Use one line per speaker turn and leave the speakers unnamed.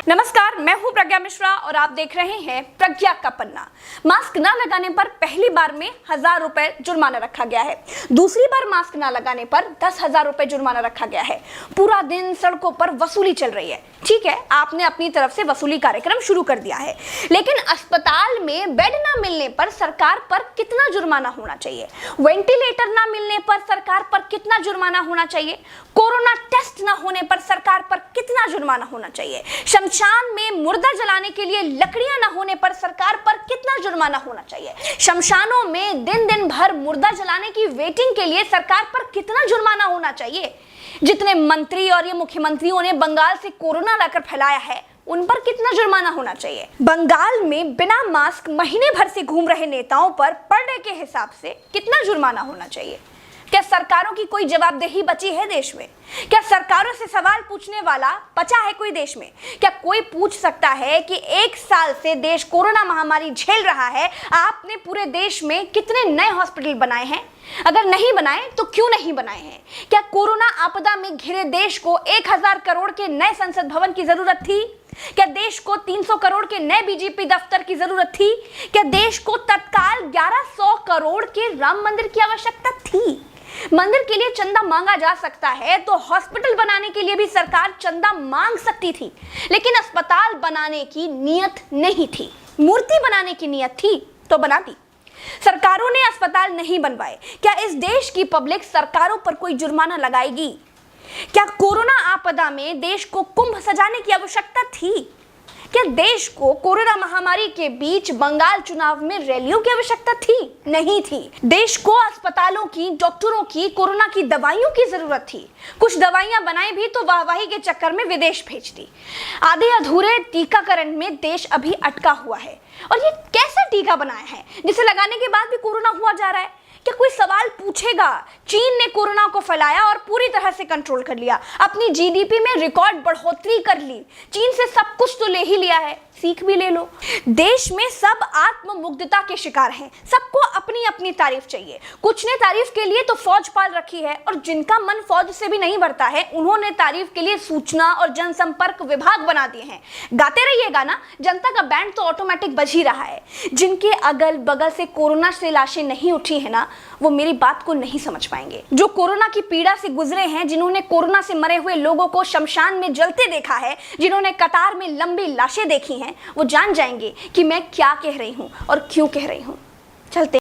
नमस्कार, मैं हूं प्रज्ञा मिश्रा और आप देख रहे हैं प्रज्ञा का पन्ना। मास्क न लगाने पर पहली बार में 1000 रुपए जुर्माना रखा गया है। दूसरी बार मास्क न लगाने पर 10,000 रुपए जुर्माना रखा गया है। पूरा दिन सड़कों पर वसूली चल रही है। ठीक है, आपने अपनी तरफ से वसूली कार्यक्रम शुरू कर दिया है, लेकिन अस्पताल में बेड न मिलने पर सरकार पर कितना जुर्माना होना चाहिए? वेंटिलेटर न मिलने पर सरकार पर कितना जुर्माना होना चाहिए? कोरोना टेस्ट न होने पर सरकार पर कितना जुर्माना होना चाहिए? शमशान में मुर्दा जलाने के लिए लकड़ियां न होने पर सरकार पर कितना जुर्माना होना चाहिए? शमशानों में दिन दिन भर मुर्दा जलाने की वेटिंग के लिए सरकार पर कितना जुर्माना होना चाहिए? जितने मंत्री और ये मुख्यमंत्रियों ने बंगाल से कोरोना लाकर फैलाया है, उन पर कितना जुर्माना होना चाहिए? बंगाल में बिना मास्क महीने भर से घूम रहे नेताओं पर पर डे के हिसाब से कितना जुर्माना होना चाहिए? क्या सरकारों की कोई जवाबदेही बची है देश में? क्या सरकारों से सवाल पूछने वाला बचा है कोई देश में? क्या कोई पूछ सकता है कि 1 साल से देश कोरोना महामारी झेल रहा है, आपने पूरे देश में कितने नए हॉस्पिटल बनाए हैं? अगर नहीं बनाए तो क्यों नहीं बनाए हैं? क्या कोरोना आपदा में घिरे देश को 1000 करोड़ के नए संसद भवन की जरूरत थी? क्या देश को 300 करोड़ के नए बीजेपी दफ्तर की जरूरत थी? क्या देश को तत्काल 1100 करोड़ के राम मंदिर की आवश्यकता थी? मंदिर के लिए चंदा मांगा जा सकता है तो हॉस्पिटल बनाने के लिए भी सरकार चंदा मांग सकती थी, लेकिन अस्पताल बनाने की नियत नहीं थी। मूर्ति बनाने की नियत थी तो बना दी। सरकारों ने अस्पताल नहीं बनवाए। क्या इस देश की पब्लिक सरकारों पर कोई जुर्माना लगाएगी? क्या कोरोना आपदा में देश को कुंभ सजाने की आवश्यकता थी? क्या देश को कोरोना महामारी के बीच बंगाल चुनाव में रैलियों की आवश्यकता थी? नहीं थी। देश को अस्पतालों की, डॉक्टरों की, कोरोना की दवाइयों की जरूरत थी। कुछ दवाइयां बनाई भी तो वाहवाही के चक्कर में विदेश भेज दी। आधे अधूरे टीकाकरण में देश अभी अटका हुआ है। और ये कैसा टीका बनाया है जिसे लगाने के बाद भी कोरोना हुआ जा रहा है? क्या कोई सवाल पूछेगा? चीन ने कोरोना को फैलाया और पूरी तरह से कंट्रोल कर लिया। अपनी जीडीपी में रिकॉर्ड बढ़ोतरी कर ली। चीन से सब कुछ तो ले ही लिया है, सीख भी ले लो। देश में सब आत्ममुग्धता के शिकार हैं। सबको अपनी अपनी तारीफ चाहिए। कुछ ने तारीफ के लिए तो फौज पाल रखी है, और जिनका मन फौज से भी नहीं भरता है, उन्होंने तारीफ के लिए सूचना और जनसंपर्क विभाग बना दिए हैं। गाते रहिएगा ना, जनता का बैंड तो ऑटोमेटिक बज ही रहा है। जिनके अगल बगल से कोरोना से लाशें नहीं उठी है ना, वो मेरी बात को नहीं समझ पाएंगे। जो कोरोना की पीड़ा से गुजरे हैं, जिन्होंने कोरोना से मरे हुए लोगों को शमशान में जलते देखा है, जिन्होंने कतार में लंबी लाशें देखी हैं, वो जान जाएंगे कि मैं क्या कह रही हूं और क्यों कह रही हूं। चलते